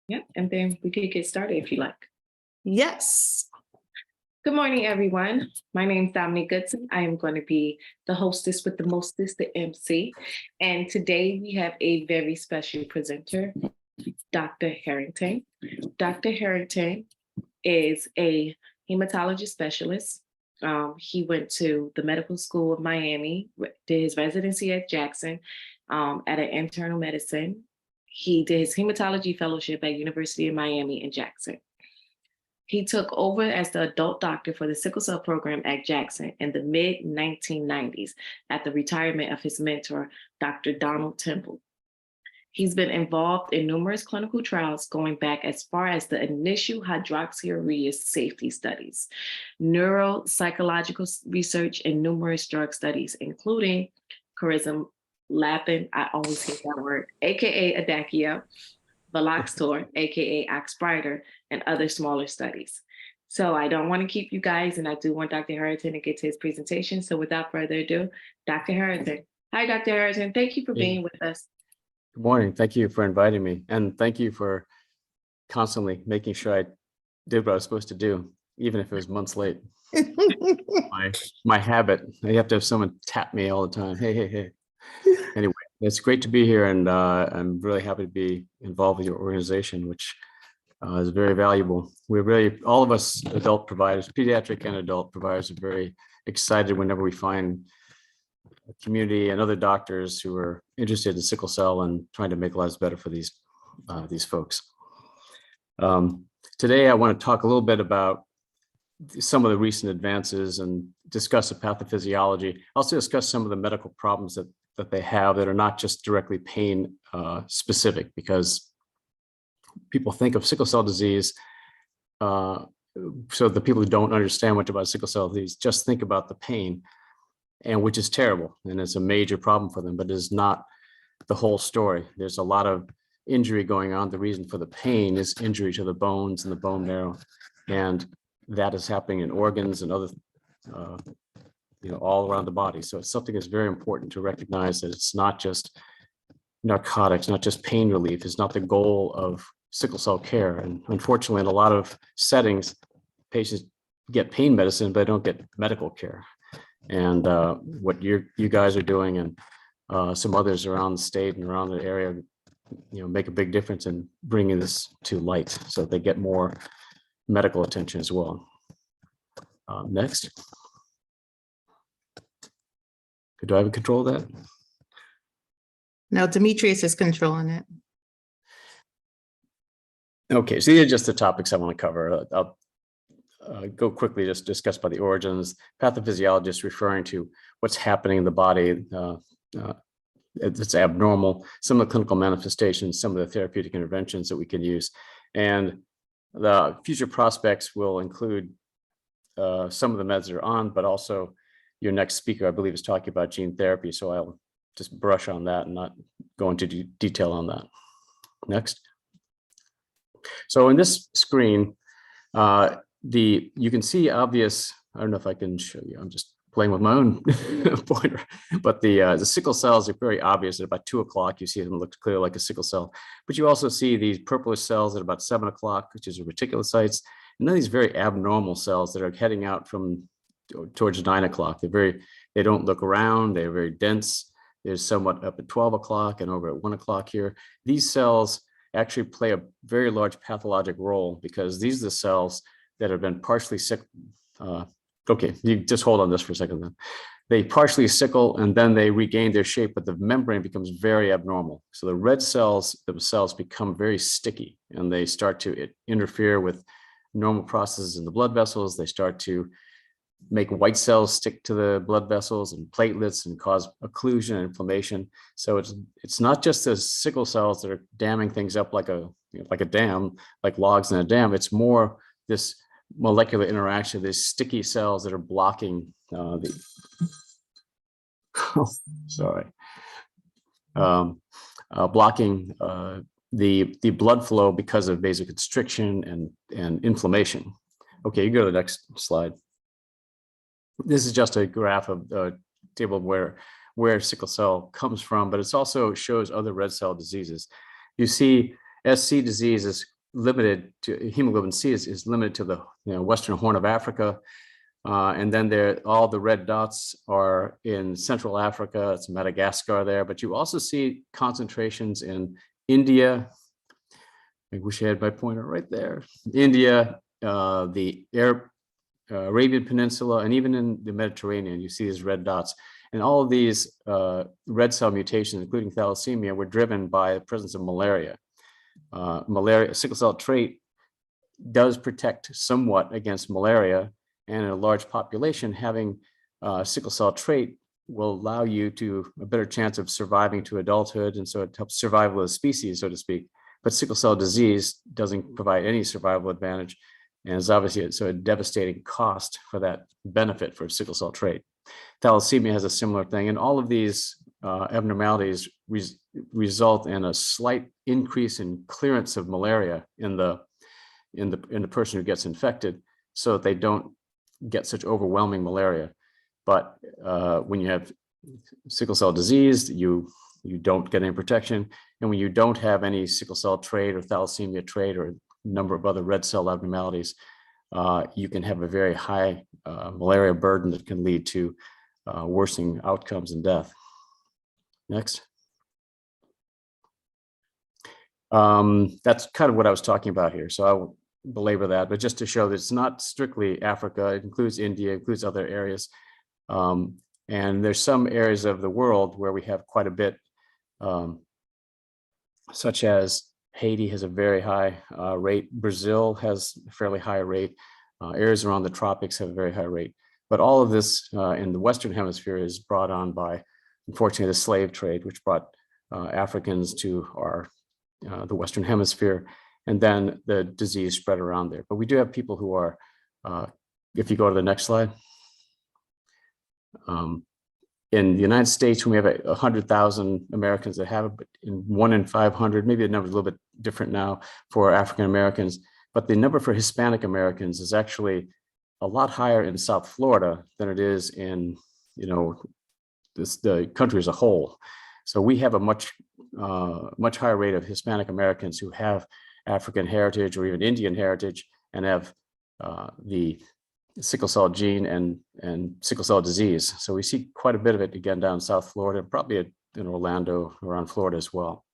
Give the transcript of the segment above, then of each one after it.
Yep, and then we could get started if you like. Yes. Good morning, everyone. My name is Dominique Goodson. I am going to be the hostess with the mostest, the MC. And today we have a very special presenter, Dr. Harrington. Dr. Harrington is a hematology specialist. He went to the Medical School of Miami, did his residency at Jackson at an internal medicine. He did his hematology fellowship at University of Miami in Jackson. He took over as the adult doctor for the sickle cell program at Jackson in the mid 1990s at the retirement of his mentor, Dr. Donald Temple. He's been involved in numerous clinical trials going back as far as the initial hydroxyurea safety studies, neuropsychological research, and numerous drug studies, including charism-lapin, I always hate that word, aka Adakio, Veloxtor, aka Oxbryta, and other smaller studies. So I don't want to keep you guys, and I do want Dr. Harrington to get to his presentation. So without further ado, Dr. Harrington. Hi, Dr. Harrington. Thank you for being with us. Good morning. Thank you for inviting me. And thank you for constantly making sure I did what I was supposed to do, even if it was months late. my habit. I have to have someone tap me all the time. Hey. Anyway, it's great to be here, and I'm really happy to be involved with your organization, which is very valuable. We're really, all of us adult providers, pediatric and adult providers, are very excited whenever we find a community and other doctors who are interested in sickle cell and trying to make lives better for these folks. Today, I want to talk a little bit about some of the recent advances and discuss the pathophysiology. Also discuss some of the medical problems that they have that are not just directly pain specific, because people think of sickle cell disease. So the people who don't understand much about sickle cell disease just think about the pain, and which is terrible, and it's a major problem for them, but it is not the whole story. There's a lot of injury going on. The reason for the pain is injury to the bones and the bone marrow, and that is happening in organs and other, all around the body. So it's something that's very important to recognize, that it's not just narcotics, not just pain relief. It's not the goal of sickle cell care. And unfortunately, in a lot of settings, patients get pain medicine, but they don't get medical care. And what you guys are doing, and some others around the state and around the area, make a big difference in bringing this to light, so they get more medical attention as well. Next. Do I have control of that? No, Demetrius is controlling it. Okay, so these are just the topics I want to cover. I'll go quickly, just discuss by the origins. Pathophysiologist referring to what's happening in the body. It's abnormal, some of the clinical manifestations, some of the therapeutic interventions that we can use. And the future prospects will include some of the meds that are on, but also your next speaker, I believe, is talking about gene therapy. So I'll just brush on that and not go into detail on that. Next. So in this screen, you can see obvious, I don't know if I can show you, I'm just playing with my own pointer, but the sickle cells are very obvious. At about 2 o'clock, you see them look clear like a sickle cell, but you also see these purplish cells at about 7 o'clock, which is reticulocytes, and then these very abnormal cells that are heading out from towards 9 o'clock. They don't look round, they're very dense. There's somewhat up at 12 o'clock and over at 1 o'clock here. These cells actually play a very large pathologic role, because these are the cells that have been partially sick. Okay, you just hold on this for a second then. They partially sickle and then they regain their shape, but the membrane becomes very abnormal. So the red cells themselves become very sticky, and they start to interfere with normal processes in the blood vessels. They start to make white cells stick to the blood vessels and platelets and cause occlusion and inflammation. So it's not just the sickle cells that are damming things up like a dam, like logs in a dam. It's more this molecular interaction, these sticky cells that are blocking blocking the blood flow because of vasoconstriction and inflammation. Okay, you go to the next slide. This is just a graph of the table of where sickle cell comes from, but it also shows other red cell diseases. You see SC disease is limited to hemoglobin C is limited to the Western Horn of Africa. And then all the red dots are in Central Africa. It's Madagascar there, but you also see concentrations in India. I wish I had my pointer right there. India, the Arabian Peninsula, and even in the Mediterranean, you see these red dots. And all of these red cell mutations, including thalassemia, were driven by the presence of malaria. Sickle cell trait does protect somewhat against malaria, and in a large population, having sickle cell trait will allow you to a better chance of surviving to adulthood, and so it helps survival of the species, so to speak. But sickle cell disease doesn't provide any survival advantage, and is obviously a devastating cost for that benefit for sickle cell trait. Thalassemia has a similar thing, and all of these abnormalities result in a slight increase in clearance of malaria in the person who gets infected, so that they don't get such overwhelming malaria. But when you have sickle cell disease, you don't get any protection, and when you don't have any sickle cell trait or thalassemia trait or a number of other red cell abnormalities, you can have a very high malaria burden that can lead to worsening outcomes and death. Next. That's kind of what I was talking about here, so I won't belabor that, but just to show that it's not strictly Africa. It includes India, it includes other areas. And there's some areas of the world where we have quite a bit, such as Haiti has a very high rate. Brazil has a fairly high rate. Areas around the tropics have a very high rate. But all of this in the Western Hemisphere is brought on by, unfortunately, the slave trade, which brought Africans to the Western Hemisphere, and then the disease spread around there. But we do have people who are, if you go to the next slide, in the United States, when we have 100,000 Americans that have it, but in 1 in 500, maybe the number is a little bit different now for African Americans, but the number for Hispanic Americans is actually a lot higher in South Florida than it is in, the country as a whole. So we have a much higher rate of Hispanic Americans who have African heritage or even Indian heritage and have the sickle cell gene and sickle cell disease. So we see quite a bit of it again down in South Florida, probably in Orlando, around Florida as well.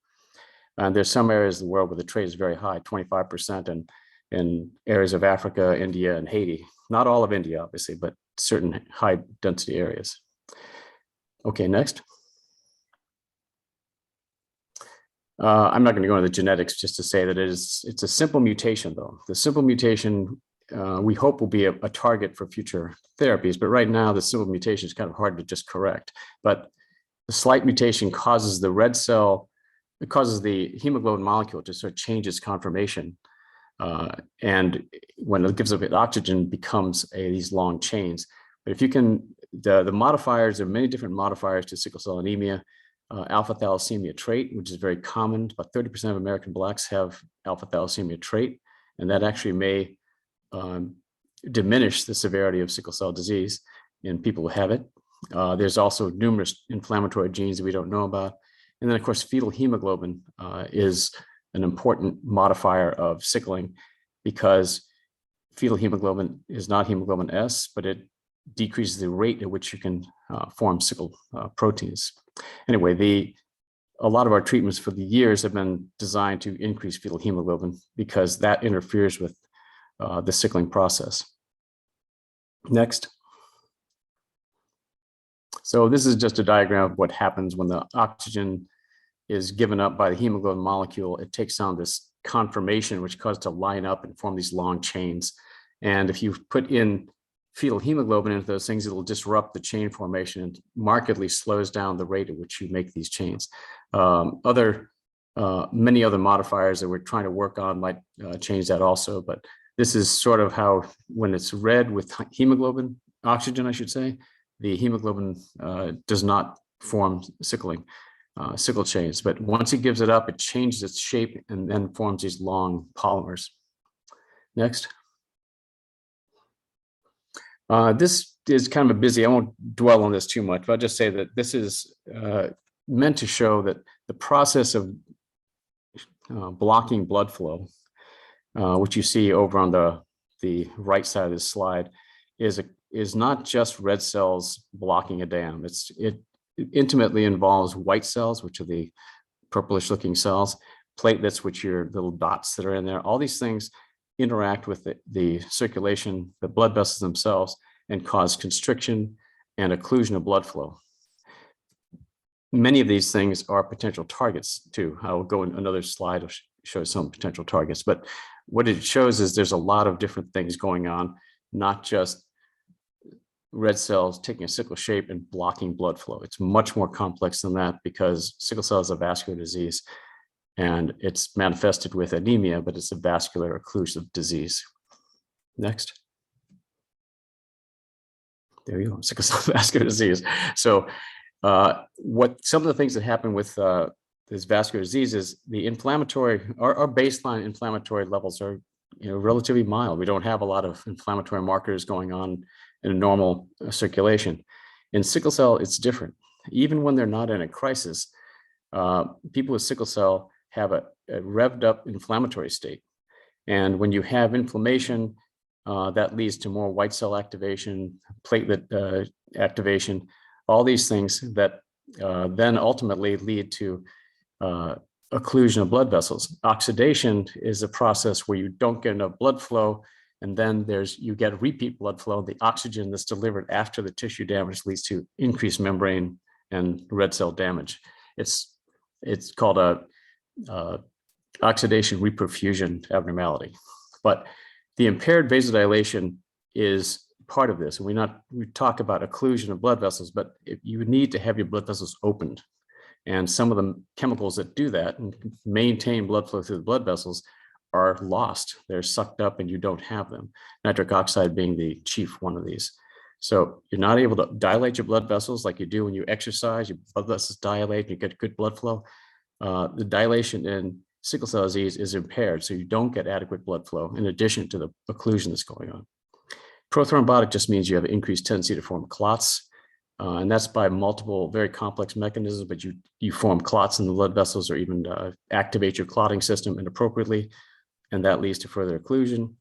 And there's some areas of the world where the trait is very high, 25%, and in areas of Africa, India, and Haiti. Not all of India, obviously, but certain high density areas. Okay, next. I'm not going to go into the genetics, just to say that it's a simple mutation, though. The simple mutation we hope will be a target for future therapies, but right now the simple mutation is kind of hard to just correct. But the slight mutation causes the red cell, it causes the hemoglobin molecule to sort of change its conformation. And when it gives up oxygen, becomes these long chains. But if you can, the modifiers, there are many different modifiers to sickle cell anemia. Alpha thalassemia trait, which is very common. About 30% of American Blacks have alpha thalassemia trait, and that actually may diminish the severity of sickle cell disease in people who have it. There's also numerous inflammatory genes that we don't know about. And then, of course, fetal hemoglobin is an important modifier of sickling, because fetal hemoglobin is not hemoglobin S, but it decreases the rate at which you can form sickle proteins. Anyway, a lot of our treatments for the years have been designed to increase fetal hemoglobin, because that interferes with the sickling process. Next. So this is just a diagram of what happens when the oxygen is given up by the hemoglobin molecule. It takes on this conformation, which causes it to line up and form these long chains. And if you put in fetal hemoglobin into those things, it'll disrupt the chain formation and markedly slows down the rate at which you make these chains. Many other modifiers that we're trying to work on might change that also, but this is sort of how, when it's red with hemoglobin, oxygen, I should say, the hemoglobin does not form sickle chains, but once it gives it up, it changes its shape and then forms these long polymers. Next. This is kind of busy. I won't dwell on this too much, but I'll just say that this is meant to show that the process of blocking blood flow which you see over on the right side of this slide, is not just red cells blocking a dam. It intimately involves white cells, which are the purplish looking cells, platelets, which are little dots that are in there. All these things interact with the circulation, the blood vessels themselves, and cause constriction and occlusion of blood flow. Many of these things are potential targets too. I will go in another slide to show some potential targets, but what it shows is there's a lot of different things going on, not just red cells taking a sickle shape and blocking blood flow. It's much more complex than that because sickle cell is a vascular disease and it's manifested with anemia, but it's a vascular occlusive disease. Next. There you go, sickle cell vascular disease. So what some of the things that happen with this vascular disease is the inflammatory, our baseline inflammatory levels are relatively mild. We don't have a lot of inflammatory markers going on in a normal circulation. In sickle cell, it's different. Even when they're not in a crisis, people with sickle cell have a revved up inflammatory state. And when you have inflammation, that leads to more white cell activation, platelet activation, all these things that then ultimately lead to occlusion of blood vessels. Oxidation is a process where you don't get enough blood flow, and then you get repeat blood flow. The oxygen that's delivered after the tissue damage leads to increased membrane and red cell damage. It's called a oxidation reperfusion abnormality. But the impaired vasodilation is part of this. And we talk about occlusion of blood vessels, but you need to have your blood vessels opened. And some of the chemicals that do that and maintain blood flow through the blood vessels are lost. They're sucked up and you don't have them. Nitric oxide being the chief one of these. So you're not able to dilate your blood vessels like you do when you exercise. Your blood vessels dilate, you get good blood flow. The dilation in sickle cell disease is impaired, so you don't get adequate blood flow in addition to the occlusion that's going on. Prothrombotic just means you have an increased tendency to form clots, and that's by multiple very complex mechanisms, but you form clots in the blood vessels or even activate your clotting system inappropriately, and that leads to further occlusion.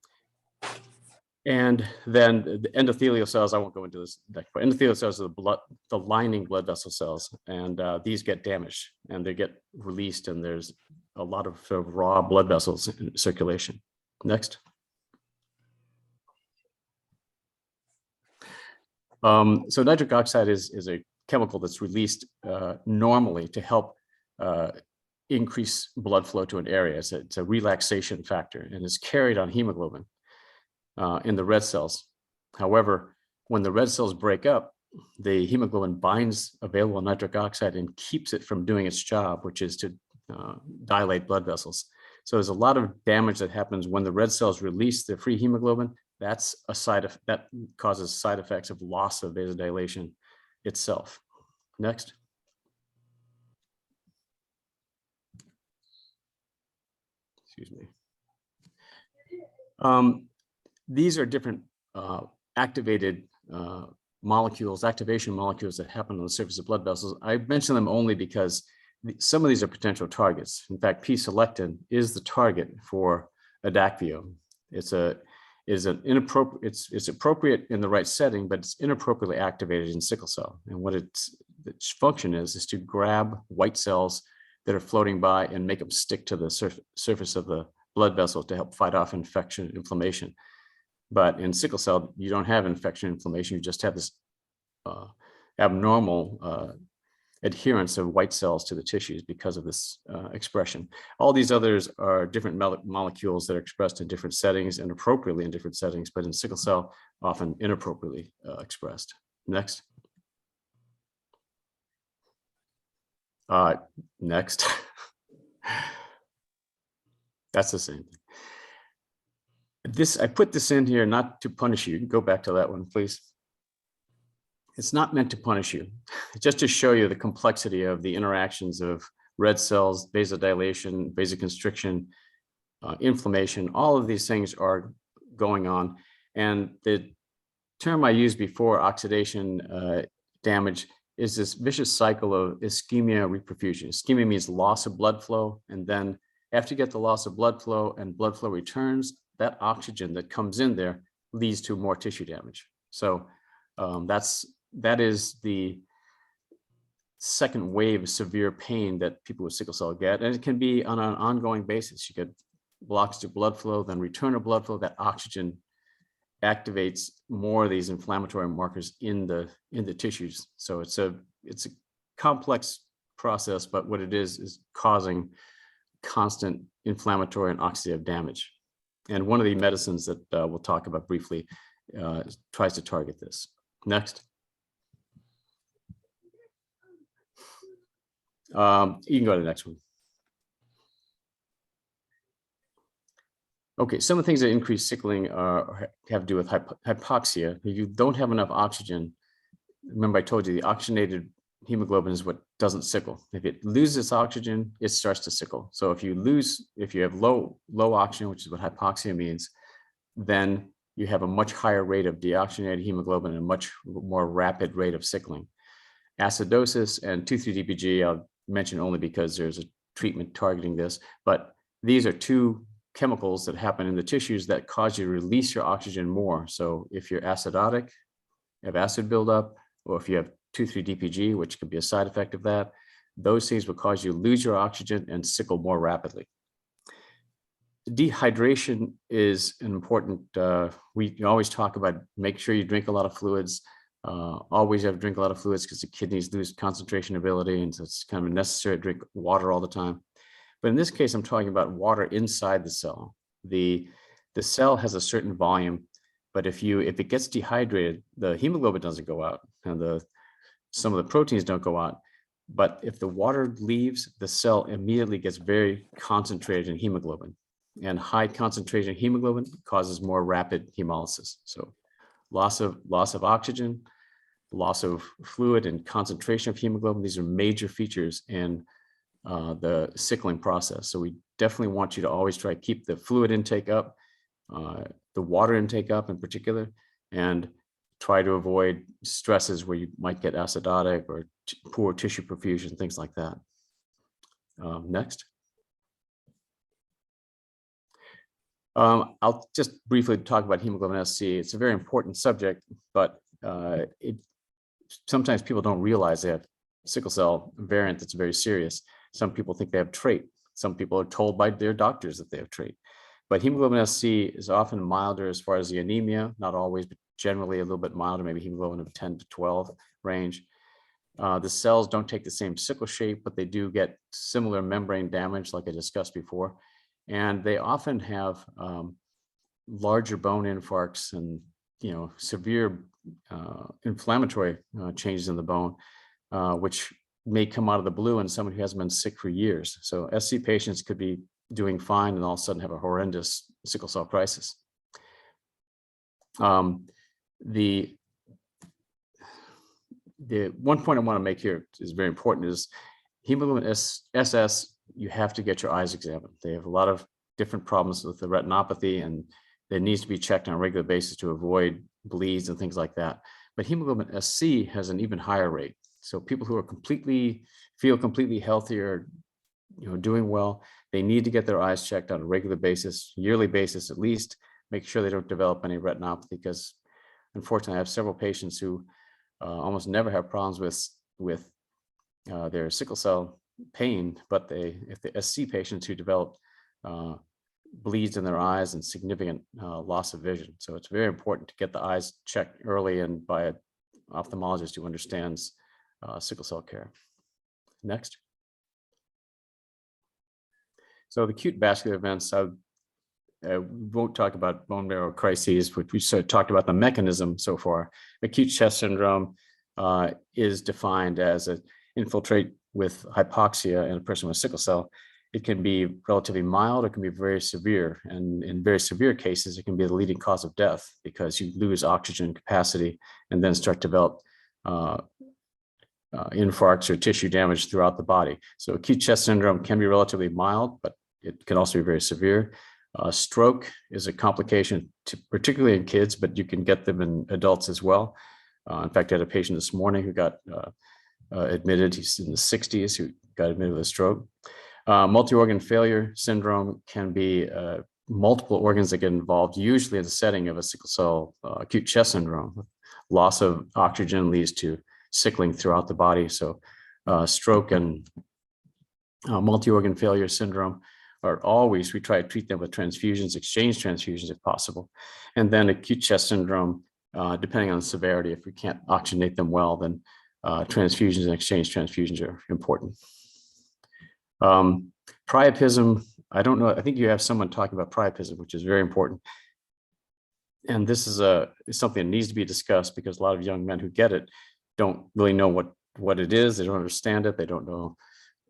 And then the endothelial cells, I won't go into this, but endothelial cells are the lining blood vessel cells, and these get damaged and they get released, and there's a lot of sort of raw blood vessels in circulation. Next. So nitric oxide is a chemical that's released normally to help increase blood flow to an area. It's a relaxation factor, and it's carried on hemoglobin in the red cells. However, when the red cells break up, the hemoglobin binds available nitric oxide and keeps it from doing its job, which is to dilate blood vessels. So there's a lot of damage that happens when the red cells release the free hemoglobin. That causes side effects of loss of vasodilation itself. Next. Excuse me. These are different activation molecules that happen on the surface of blood vessels. I mention them only because some of these are potential targets. In fact, P-selectin is the target for Adakveo. It's appropriate in the right setting, but it's inappropriately activated in sickle cell. And what its function is to grab white cells that are floating by and make them stick to the surface of the blood vessel to help fight off infection and inflammation. But in sickle cell, you don't have infection and inflammation. You just have this abnormal adherence of white cells to the tissues because of this expression. All these others are different molecules that are expressed in different settings and appropriately in different settings, but in sickle cell, often inappropriately expressed. Next. Next. That's the same thing. I put this in here not to punish you. Go back to that one, please. It's not meant to punish you, just to show you the complexity of the interactions of red cells, vasodilation, vasoconstriction, inflammation. All of these things are going on. And the term I used before, oxidation damage, is this vicious cycle of ischemia reperfusion. Ischemia means loss of blood flow, and then After you get the loss of blood flow and blood flow returns, that oxygen that comes in there leads to more tissue damage. So that is the second wave of severe pain that people with sickle cell get, and it can be on an ongoing basis. You get blocks to blood flow, then return of blood flow. That oxygen activates more of these inflammatory markers in the tissues. So it's a complex process, but what it is causing constant inflammatory and oxidative damage. And one of the medicines that we'll talk about briefly tries to target this. Next. You can go to the next one. Okay, some of the things that increase sickling have to do with hypoxia. If you don't have enough oxygen, remember I told you the oxygenated hemoglobin is what doesn't sickle. If it loses oxygen, it starts to sickle. So if you have low oxygen, which is what hypoxia means, then you have a much higher rate of deoxygenated hemoglobin and a much more rapid rate of sickling. Acidosis and 2,3-DPG, I'll mention only because there's a treatment targeting this, but these are two chemicals that happen in the tissues that cause you to release your oxygen more. So if you're acidotic, you have acid buildup, or if you have 2,3-DPG, which could be a side effect of that, those things will cause you to lose your oxygen and sickle more rapidly. Dehydration is an important, we always talk about make sure you drink a lot of fluids. Always have to drink a lot of fluids because the kidneys lose concentration ability, and so it's kind of necessary to drink water all the time. But in this case, I'm talking about water inside the cell. The cell has a certain volume, but if it gets dehydrated, the hemoglobin doesn't go out, and some of the proteins don't go out. But if the water leaves, the cell immediately gets very concentrated in hemoglobin, and high concentration hemoglobin causes more rapid hemolysis. So loss of oxygen, loss of fluid, and concentration of hemoglobin, these are major features in the sickling process. So we definitely want you to always try to keep the fluid intake up, the water intake up in particular, and try to avoid stresses where you might get acidotic or poor tissue perfusion, things like that. Next. I'll just briefly talk about hemoglobin SC. It's a very important subject, but sometimes people don't realize they have sickle cell variant that's very serious. Some people think they have trait. Some people are told by their doctors that they have trait. But hemoglobin SC is often milder as far as the anemia, not always, but generally a little bit milder, maybe hemoglobin of 10 to 12 range. The cells don't take the same sickle shape, but they do get similar membrane damage like I discussed before. And they often have larger bone infarcts and severe inflammatory changes in the bone, which may come out of the blue in someone who hasn't been sick for years. So SC patients could be doing fine and all of a sudden have a horrendous sickle cell crisis. The one point I want to make here is very important is hemoglobin SS, you have to get your eyes examined. They have a lot of different problems with the retinopathy, and it needs to be checked on a regular basis to avoid bleeds and things like that. But hemoglobin SC has an even higher rate. So people who are feel completely healthy or doing well, they need to get their eyes checked on a regular basis, yearly basis at least, make sure they don't develop any retinopathy, because unfortunately I have several patients who almost never have problems with their sickle cell pain, but if the SC patients who develop bleeds in their eyes and significant loss of vision. So it's very important to get the eyes checked early and by an ophthalmologist who understands sickle cell care. Next. So the acute vascular events, I won't talk about bone marrow crises, which we sort of talked about the mechanism so far. Acute chest syndrome is defined as an infiltrate with hypoxia in a person with sickle cell. It can be relatively mild, it can be very severe. And in very severe cases, it can be the leading cause of death because you lose oxygen capacity and then start to develop infarcts or tissue damage throughout the body. So acute chest syndrome can be relatively mild, but it can also be very severe. Stroke is a complication, particularly in kids, but you can get them in adults as well. In fact, I had a patient this morning who got admitted. He's in the 60s who got admitted with a stroke. Multi-organ failure syndrome can be multiple organs that get involved, usually in the setting of a sickle cell acute chest syndrome. Loss of oxygen leads to sickling throughout the body. So stroke and multi-organ failure syndrome are always, we try to treat them with transfusions, exchange transfusions if possible. And then acute chest syndrome, depending on the severity, if we can't oxygenate them well, then transfusions and exchange transfusions are important. Priapism, I don't know, I think you have someone talking about priapism, which is very important. And this is something that needs to be discussed because a lot of young men who get it don't really know what it is. They don't understand it. They don't know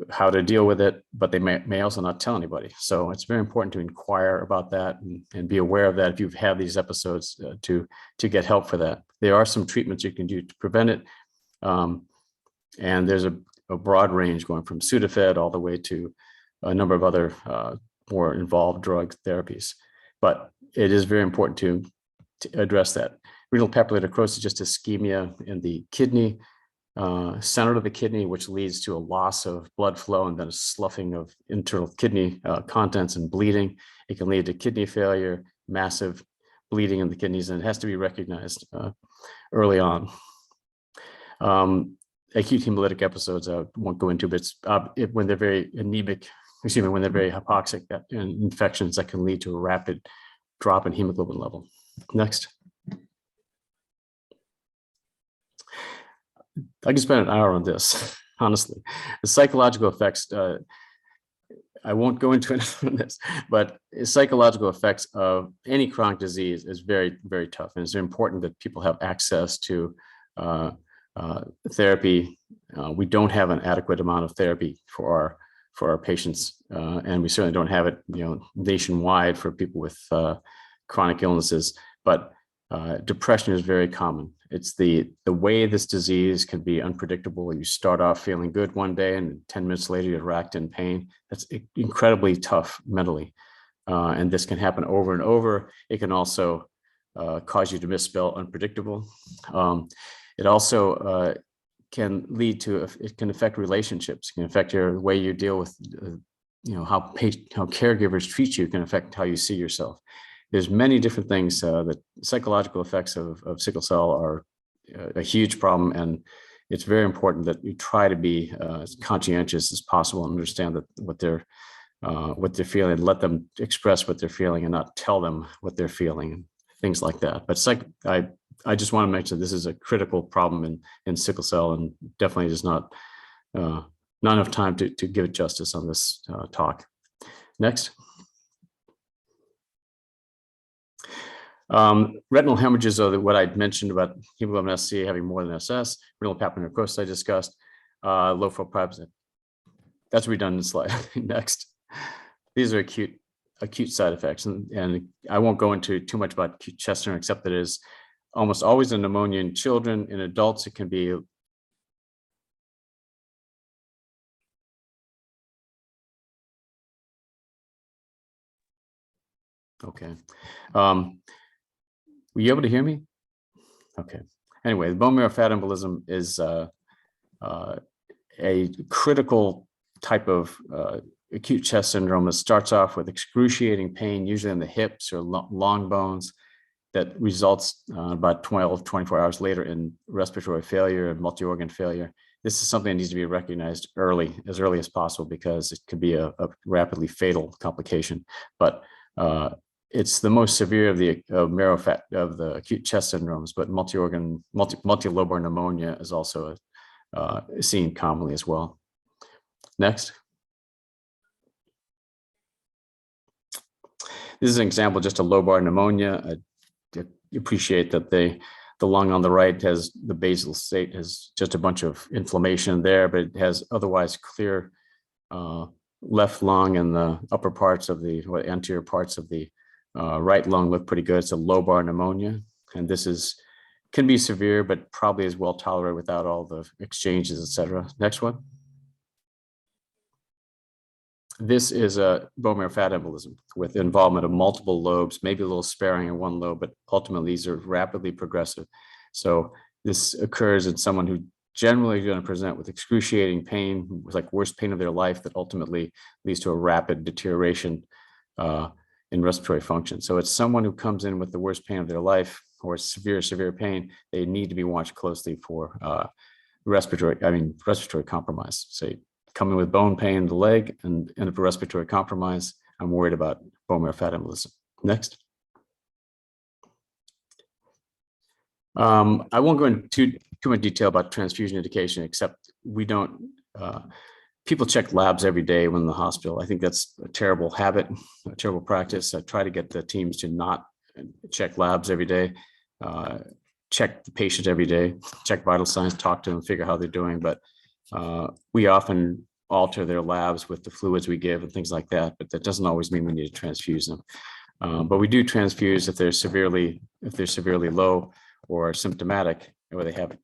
how to deal with it, but they may also not tell anybody. So it's very important to inquire about that and be aware of that if you've had these episodes to get help for that. There are some treatments you can do to prevent it. And there's a broad range going from Sudafed all the way to a number of other more involved drug therapies. But it is very important to address that. Renal papillary necrosis is just ischemia in the kidney, center of the kidney, which leads to a loss of blood flow and then a sloughing of internal kidney contents and bleeding. It can lead to kidney failure, massive bleeding in the kidneys, and it has to be recognized early on. Acute hemolytic episodes, I won't go into, but when they're very anemic, when they're very hypoxic infections, that can lead to a rapid drop in hemoglobin level. Next. I can spend an hour on this, honestly. The psychological effects, I won't go into it on this, but psychological effects of any chronic disease is very, very tough. And it's important that people have access to therapy. We don't have an adequate amount of therapy for our patients, and we certainly don't have it, nationwide for people with chronic illnesses. But depression is very common. It's the way this disease can be unpredictable. You start off feeling good one day, and 10 minutes later you're racked in pain. That's incredibly tough mentally, and this can happen over and over. It can also cause you to misspell unpredictable. It also can lead to, it can affect relationships, can affect the way you deal with, how caregivers treat you can affect how you see yourself. There's many different things. The psychological effects of sickle cell are a huge problem, and it's very important that you try to be as conscientious as possible and understand that what they're feeling, and let them express what they're feeling and not tell them what they're feeling, and things like that. But I just want to mention this is a critical problem in sickle cell, and definitely is not enough time to give it justice on this talk. Next. Retinal hemorrhages are what I mentioned about hemoglobin SC having more than SS, renal papillary necrosis I discussed, low flow priapism. That's a redundant slide. Next. These are acute side effects, and I won't go into too much about acute chest syndrome, except that it is almost always a pneumonia in children. In adults, it can be okay. Were you able to hear me? Okay. Anyway, the bone marrow fat embolism is a critical type of acute chest syndrome that starts off with excruciating pain, usually in the hips or long bones, that results about 24 hours later in respiratory failure and multi-organ failure. This is something that needs to be recognized as early as possible, because it could be a rapidly fatal complication. But it's the most severe of the marrow fat of the acute chest syndromes, but multilobar pneumonia is also seen commonly as well. Next. This is an example, just a lobar pneumonia. I appreciate that the lung on the right has the basal state, has just a bunch of inflammation there, but it has otherwise clear left lung, and the upper parts of the anterior parts of the right lung look pretty good. It's a lobar pneumonia, and this can be severe, but probably is well tolerated without all the exchanges, etc. Next one. This is a bone marrow fat embolism with involvement of multiple lobes, maybe a little sparing in one lobe, but ultimately these are rapidly progressive. So this occurs in someone who generally going to present with excruciating pain, with like worst pain of their life that ultimately leads to a rapid deterioration in respiratory function. So it's someone who comes in with the worst pain of their life or severe pain. They need to be watched closely for respiratory compromise. Say come in with bone pain in the leg and end up with respiratory compromise. I'm worried about bone marrow fat embolism. Next. I won't go into too much detail about transfusion indication, except we don't, people check labs every day when in the hospital. I think that's a terrible habit, a terrible practice. I try to get the teams to not check labs every day, check the patient every day, check vital signs, talk to them, figure out how they're doing. But we often alter their labs with the fluids we give and things like that, but that doesn't always mean we need to transfuse them. But we do transfuse if they're severely low or symptomatic, or they have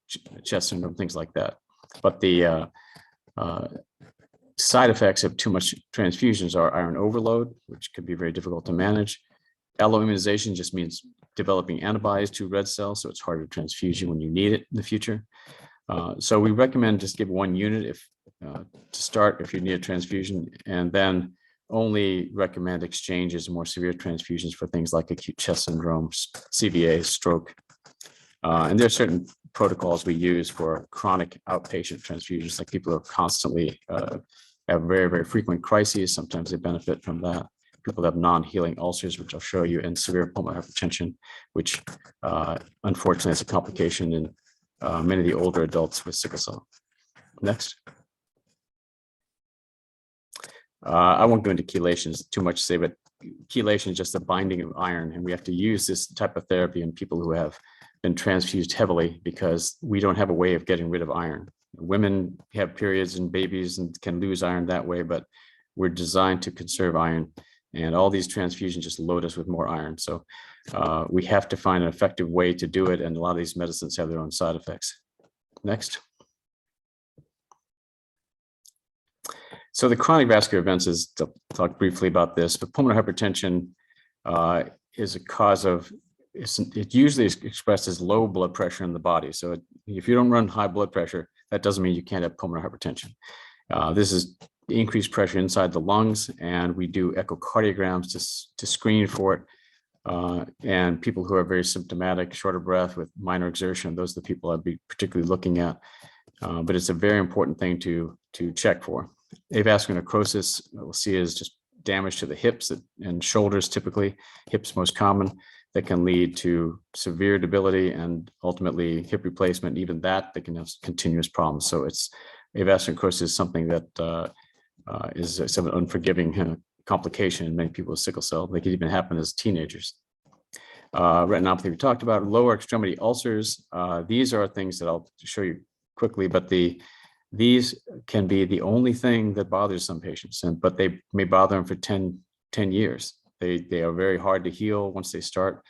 chest syndrome, things like that. But the side effects of too much transfusions are iron overload, which could be very difficult to manage. Alloimmunization just means developing antibodies to red cells, so it's harder to transfuse you when you need it in the future. So we recommend just give 1 unit to start if you need a transfusion, and then only recommend exchanges of more severe transfusions for things like acute chest syndrome, CVA, stroke. And there are certain protocols we use for chronic outpatient transfusions, like people who are constantly have very, very frequent crises. Sometimes they benefit from that. People have non-healing ulcers, which I'll show you, and severe pulmonary hypertension, which unfortunately is a complication in many of the older adults with sickle cell. Next. I won't go into chelations, too much to say, but chelation is just the binding of iron, and we have to use this type of therapy in people who have been transfused heavily because we don't have a way of getting rid of iron. Women have periods and babies and can lose iron that way, but we're designed to conserve iron, and all these transfusions just load us with more iron. So we have to find an effective way to do it, and a lot of these medicines have their own side effects. Next. So the chronic vascular events is, to talk briefly about this, but pulmonary hypertension is a cause of, it usually is expressed as low blood pressure in the body. So if you don't run high blood pressure, that doesn't mean you can't have pulmonary hypertension. This is increased pressure inside the lungs, and we do echocardiograms to screen for it. And people who are very symptomatic, short of breath with minor exertion, those are the people I'd be particularly looking at. But it's a very important thing to check for. Avascular necrosis, we'll see, is just damage to the hips and shoulders, typically, hips most common, that can lead to severe debility and ultimately hip replacement. Even that can have continuous problems. So it's avascular necrosis is something that is an unforgiving complication in many people with sickle cell. They can even happen as teenagers. Retinopathy we talked about, lower extremity ulcers. These are things that I'll show you quickly, but these can be the only thing that bothers some patients, but they may bother them for 10 years. They are very hard to heal once they start.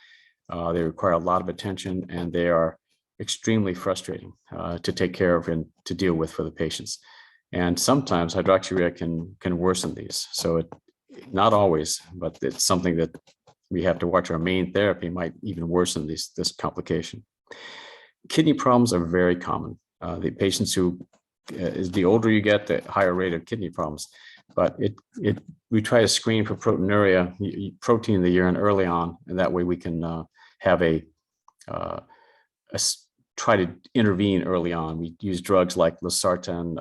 They require a lot of attention, and they are extremely frustrating to take care of and to deal with for the patients. And sometimes hydroxyurea can worsen these. So not always, but it's something that we have to watch. Our main therapy might even worsen this complication. Kidney problems are very common. The patients who, as the older you get, the higher rate of kidney problems. But we try to screen for proteinuria, protein in the urine early on, and that way we can have try to intervene early on. We use drugs like losartan,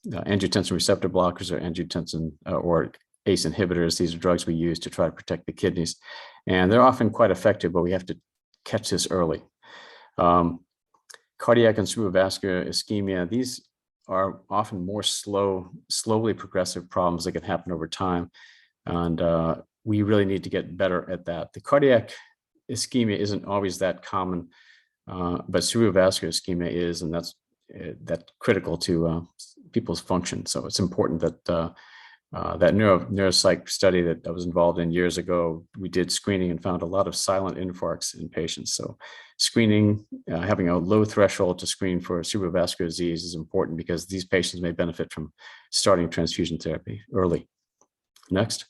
angiotensin receptor blockers, or angiotensin or ACE inhibitors. These are drugs we use to try to protect the kidneys, and they're often quite effective, but we have to catch this early. Cardiac and cerebrovascular ischemia, these are often more slowly progressive problems that can happen over time. And we really need to get better at that. The cardiac ischemia isn't always that common, but cerebrovascular ischemia is, and that's critical to people's function. So it's important that that neuropsych study that I was involved in years ago, we did screening and found a lot of silent infarcts in patients. So screening, having a low threshold to screen for cerebrovascular disease is important, because these patients may benefit from starting transfusion therapy early. Next.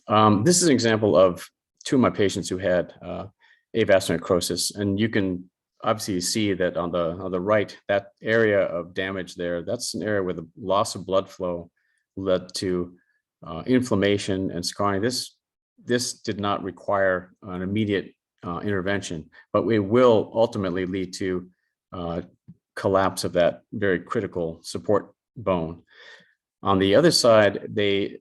This is an example of two of my patients who had avascular necrosis. And you can obviously see that on the right, that area of damage there, that's an area where the loss of blood flow led to inflammation and scarring. This did not require an immediate intervention, but it will ultimately lead to collapse of that very critical support bone. On the other side, the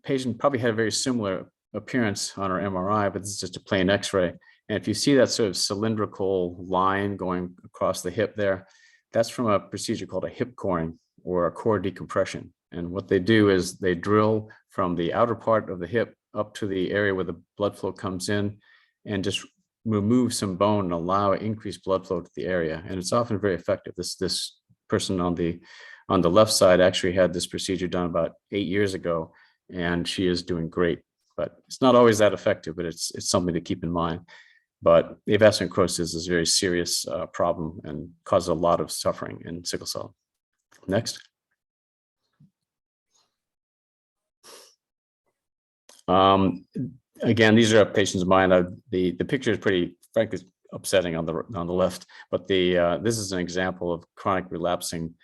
patient probably had a very similar appearance on our MRI, but this is just a plain X-ray. And if you see that sort of cylindrical line going across the hip there, that's from a procedure called a hip coring or a core decompression. And what they do is they drill from the outer part of the hip up to the area where the blood flow comes in and just remove some bone and allow increased blood flow to the area. And it's often very effective. This person on the left side actually had this procedure done about 8 years ago, and she is doing great. But it's not always that effective, but it's something to keep in mind. But avascular necrosis is a very serious problem and causes a lot of suffering in sickle cell. Next. Again, these are patients of mine. The picture is pretty, frankly, upsetting on the left, but this is an example of chronic relapsing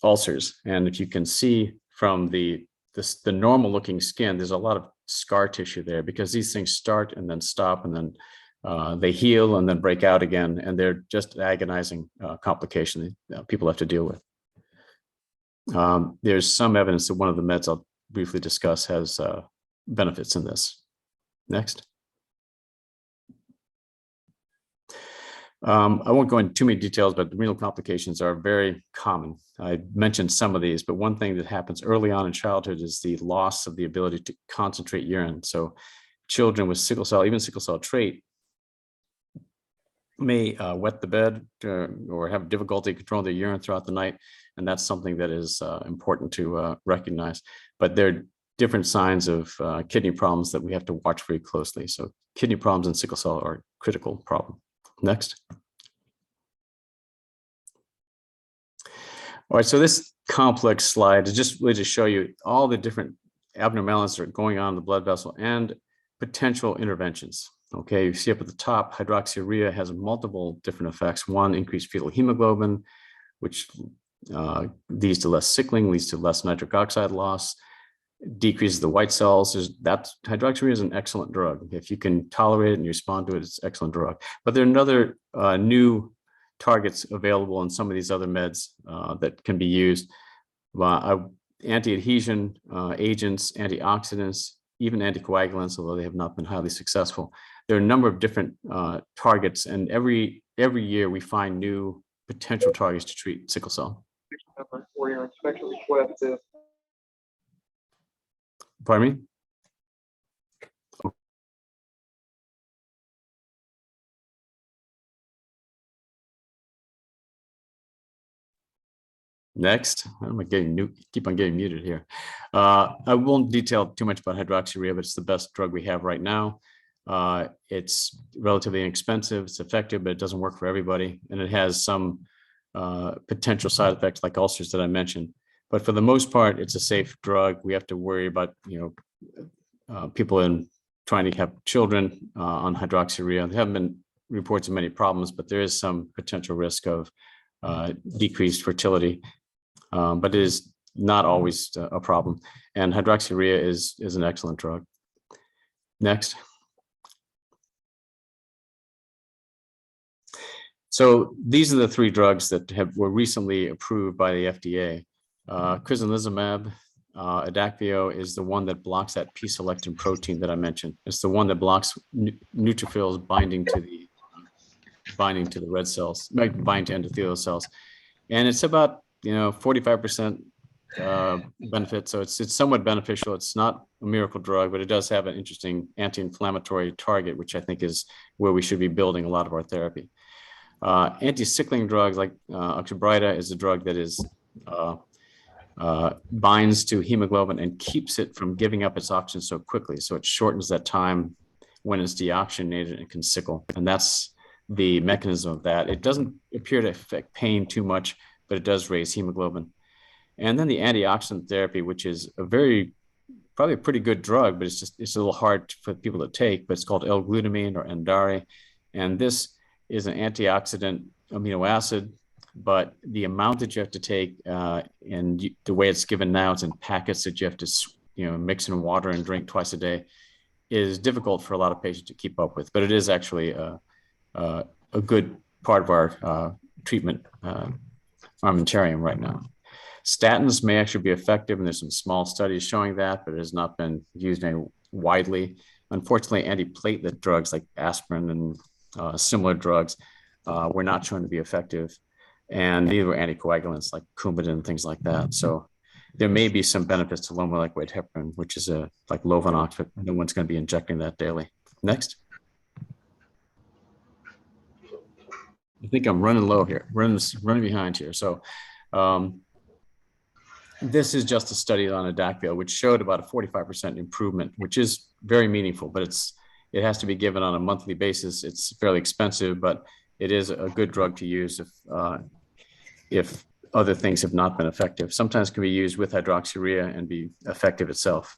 ulcers. And if you can see from the normal looking skin, there's a lot of scar tissue there because these things start and then stop and then they heal and then break out again. And they're just agonizing complication that people have to deal with. There's some evidence that one of the meds I'll briefly discuss has benefits in this. Next. I won't go into too many details, but renal complications are very common. I mentioned some of these, but one thing that happens early on in childhood is the loss of the ability to concentrate urine. So children with sickle cell, even sickle cell trait, may wet the bed or have difficulty controlling their urine throughout the night. And that's something that is important to recognize. But there are different signs of kidney problems that we have to watch very closely. So kidney problems in sickle cell are a critical problem. Next. All right, so this complex slide is just really to show you all the different abnormalities that are going on in the blood vessel and potential interventions. Okay, you see up at the top, hydroxyurea has multiple different effects. One, increased fetal hemoglobin, which leads to less sickling, leads to less nitric oxide loss, decreases the white cells. Hydroxyurea is an excellent drug. If you can tolerate it and you respond to it, it's an excellent drug. But there are other new targets available in some of these other meds that can be used. Anti-adhesion agents, antioxidants, even anticoagulants, although they have not been highly successful. There are a number of different targets, and every year we find new potential targets to treat sickle cell. For your inspection request is. Pardon me? Next, I'm keep on getting muted here. I won't detail too much about hydroxyurea, but it's the best drug we have right now. It's relatively inexpensive, it's effective, but it doesn't work for everybody. And it has some potential side effects like ulcers that I mentioned. But for the most part, it's a safe drug. We have to worry about, people trying to have children on hydroxyurea. There haven't been reports of many problems, but there is some potential risk of decreased fertility. But it is not always a problem. And hydroxyurea is an excellent drug. Next. So these are the three drugs that were recently approved by the FDA. Crizanlizumab, Adakveo is the one that blocks that P-selectin protein that I mentioned. It's the one that blocks neutrophils binding to the red cells, bind to endothelial cells, and it's about 45% benefit. So it's somewhat beneficial. It's not a miracle drug, but it does have an interesting anti-inflammatory target, which I think is where we should be building a lot of our therapy. Anti-sickling drugs like Oxybrita is a drug that is binds to hemoglobin and keeps it from giving up its oxygen so quickly. So it shortens that time when it's deoxygenated and can sickle. And that's the mechanism of that. It doesn't appear to affect pain too much, but it does raise hemoglobin. And then the antioxidant therapy, which is a very probably a pretty good drug, but it's a little hard for people to take, but it's called L-glutamine or Endari. And this is an antioxidant amino acid, but the amount that you have to take the way it's given now, it's in packets that you have to mix in water and drink twice a day, is difficult for a lot of patients to keep up with. But it is actually a good part of our treatment armamentarium right now. Statins may actually be effective, and there's some small studies showing that, but it has not been used very widely. Unfortunately, antiplatelet drugs like aspirin and similar drugs were not shown to be effective, and neither were anticoagulants like Coumadin and things like that. So there may be some benefits to low molecular weight heparin, which is like Lovenox, but no one's going to be injecting that daily. Next. I think I'm running low here, running behind here. So this is just a study on Adacvil, which showed about a 45% improvement, which is very meaningful, but it has to be given on a monthly basis. It's fairly expensive, but it is a good drug to use if other things have not been effective. Sometimes it can be used with hydroxyurea and be effective itself.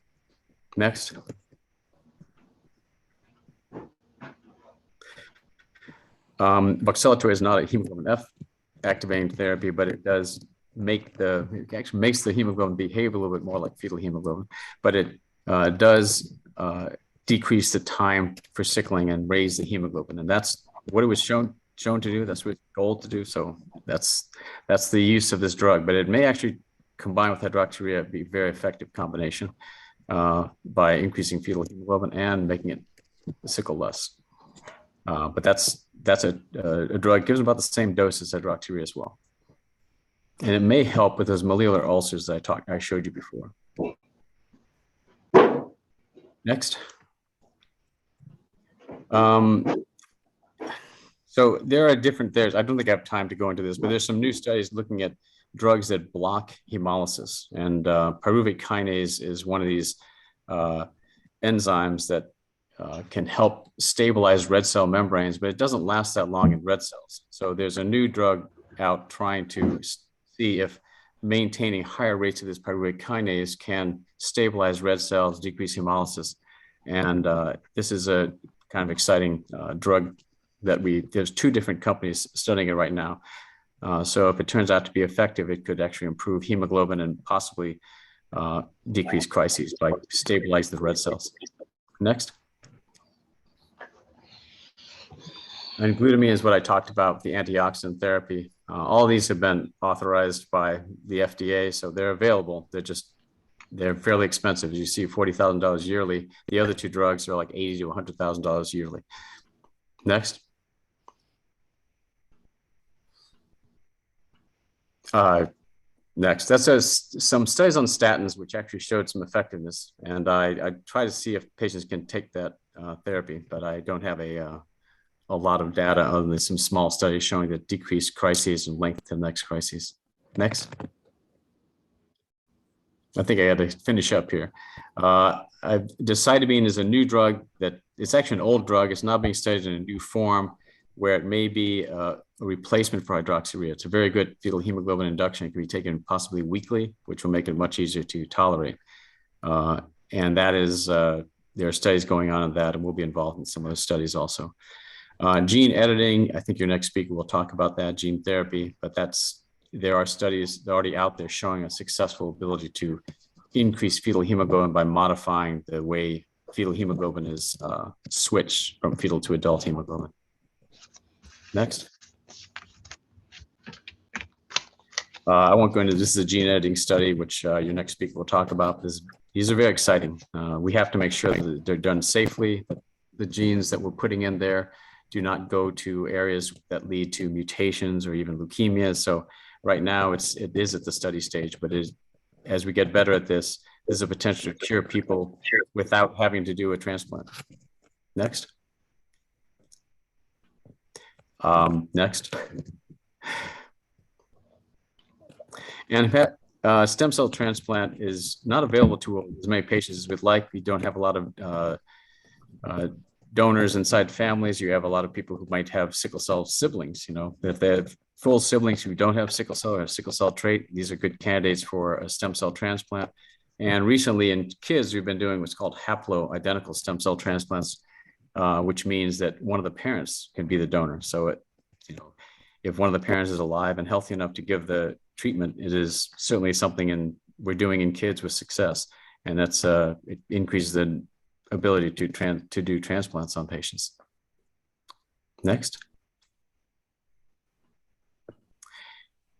Next. Voxelotor is not a hemoglobin F activating therapy, but it does it actually makes the hemoglobin behave a little bit more like fetal hemoglobin, but it does decrease the time for sickling and raise the hemoglobin. And that's what it was shown to do. That's what it's told to do. So that's the use of this drug, but it may actually combine with hydroxyurea be a very effective combination by increasing fetal hemoglobin and making it sickle less. But that's a drug gives about the same dose as hydroxyurea as well. And it may help with those malleolar ulcers that I showed you before. Next. So there are I don't think I have time to go into this, but there's some new studies looking at drugs that block hemolysis. And pyruvate kinase is one of these enzymes that can help stabilize red cell membranes, but it doesn't last that long in red cells. So there's a new drug out trying to see if maintaining higher rates of this pyruvate kinase can stabilize red cells, decrease hemolysis. And this is a kind of exciting drug that there's 2 different companies studying it right now. So if it turns out to be effective, it could actually improve hemoglobin and possibly decrease crises by stabilizing the red cells. Next. And glutamine is what I talked about, the antioxidant therapy. All these have been authorized by the FDA, so they're available. They're fairly expensive. You see $40,000 yearly. The other 2 drugs are like $80,000 to $100,000 yearly. Next. Next, that says some studies on statins, which actually showed some effectiveness. And I try to see if patients can take that therapy, but I don't have a lot of data other than some small studies showing that decreased crises and length to the next crises. Next. I think I got to finish up here. Decitabine is a new drug that it's actually an old drug. It's now being studied in a new form where it may be a replacement for hydroxyurea. It's a very good fetal hemoglobin induction. It can be taken possibly weekly, which will make it much easier to tolerate. And that is, there are studies going on that, and we'll be involved in some of those studies also. Gene editing, I think your next speaker will talk about that, gene therapy, but there are studies already out there showing a successful ability to increase fetal hemoglobin by modifying the way fetal hemoglobin is switched from fetal to adult hemoglobin. Next. I won't go into this. Is a gene editing study, which your next speaker will talk about. These are very exciting. We have to make sure that they're done safely. The genes that we're putting in there do not go to areas that lead to mutations or even leukemias. So right now it is at the study stage, but as we get better at this, there's a potential to cure people without having to do a transplant. Next. Next. And stem cell transplant is not available to as many patients as we'd like. We don't have a lot of donors inside families. You have a lot of people who might have sickle cell siblings. If they have full siblings who don't have sickle cell or have sickle cell trait, these are good candidates for a stem cell transplant. And recently in kids, we've been doing what's called haploidentical stem cell transplants, which means that one of the parents can be the donor. So if one of the parents is alive and healthy enough to give the treatment, it is certainly something we're doing in kids with success. And that's it increases the ability to do transplants on patients. Next.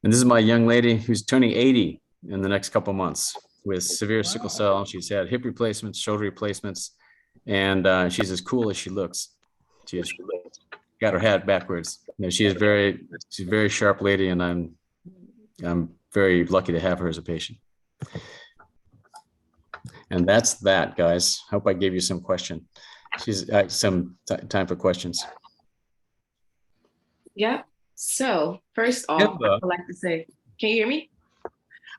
And this is my young lady who's turning 80 in the next couple of months with severe sickle cell. She's had hip replacements, shoulder replacements, and she's as cool as she looks. She's got her hat backwards. She's a very sharp lady, and I'm very lucky to have her as a patient. And that's that, guys. Hope I gave you some question. She's some time for questions. Yeah. So first off, Kemba. I'd like to say, can you hear me?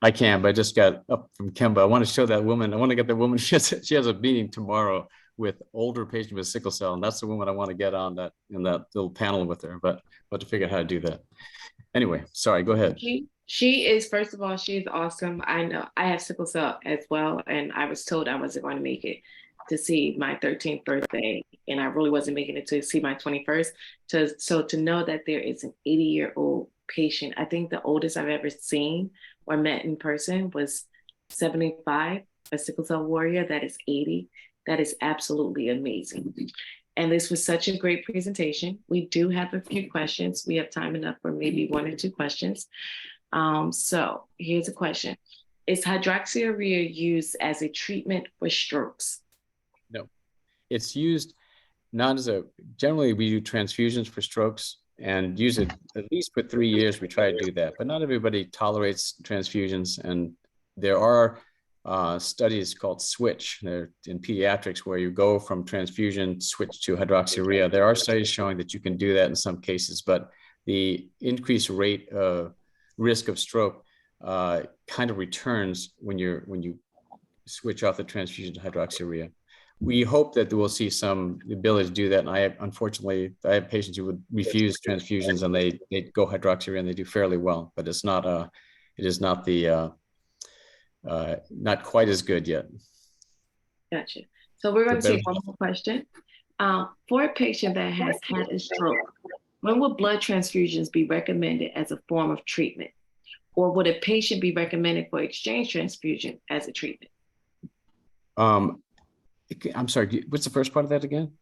I can, but I just got up from Kemba. I want to show that woman. I want to get that woman. She has a meeting tomorrow with older patients with sickle cell, and that's the woman I want to get on that in that little panel with her. But we'll have to figure out how to do that. Anyway, sorry. Go ahead. She is, first of all, she is awesome. I know I have sickle cell as well, and I was told I wasn't going to make it to see my 13th birthday, and I really wasn't making it to see my 21st. So to know that there is an 80-year-old patient, I think the oldest I've ever seen or met in person was 75, a sickle cell warrior that is 80. That is absolutely amazing. And this was such a great presentation. We do have a few questions. We have time enough for maybe 1 or 2 questions. So here's a question. Is hydroxyurea used as a treatment for strokes? No, it's used not as generally we do transfusions for strokes and use it at least for 3 years. We try to do that, but not everybody tolerates transfusions. And there are studies called switch. They're in pediatrics where you go from transfusion, switch to hydroxyurea. There are studies showing that you can do that in some cases, but the increased rate of risk of stroke kind of returns when you switch off the transfusion to hydroxyurea. We hope that we'll see some ability to do that. And unfortunately, I have patients who would refuse transfusions and they go hydroxyurea and they do fairly well, but it's not it is not the not quite as good yet. Gotcha. So we're going to take one more question. For a patient that has had a stroke, when would blood transfusions be recommended as a form of treatment? Or would a patient be recommended for exchange transfusion as a treatment? I'm sorry, what's the first part of that again?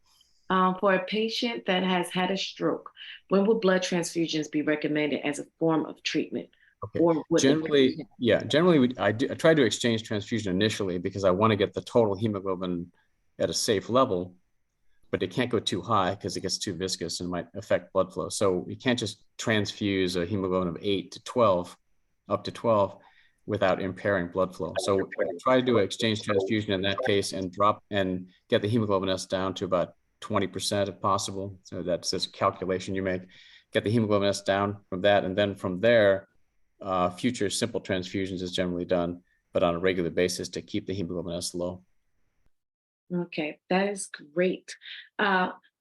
For a patient that has had a stroke, when would blood transfusions be recommended as a form of treatment? Okay. Generally, I try to exchange transfusion initially because I want to get the total hemoglobin at a safe level, but it can't go too high because it gets too viscous and might affect blood flow. So you can't just transfuse a hemoglobin of 8 to 12, up to 12, without impairing blood flow. So I try to do an exchange transfusion in that case and get the hemoglobin S down to about 20% if possible. So that's this calculation you make. Get the hemoglobin S down from that, and then from there, future simple transfusions is generally done, but on a regular basis to keep the hemoglobin S low. Okay, that is great.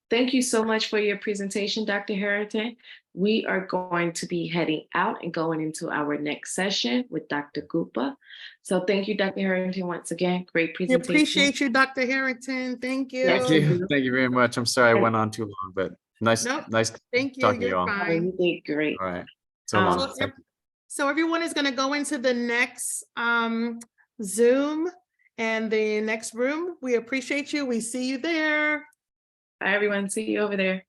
Thank you so much for your presentation, Dr. Harrington. We are going to be heading out and going into our next session with Dr. Gupta. So thank you, Dr. Harrington, once again. Great We presentation. appreciate you, Dr. Harrington. Thank you. Thank you. Thank you very much. I'm sorry I went on too long, but nice Thank you. talking to you You're all. fine. You did great. All right. So long. So everyone is going to go into the next Zoom and the next room. We appreciate you. We see you there. Bye, everyone. See you over there.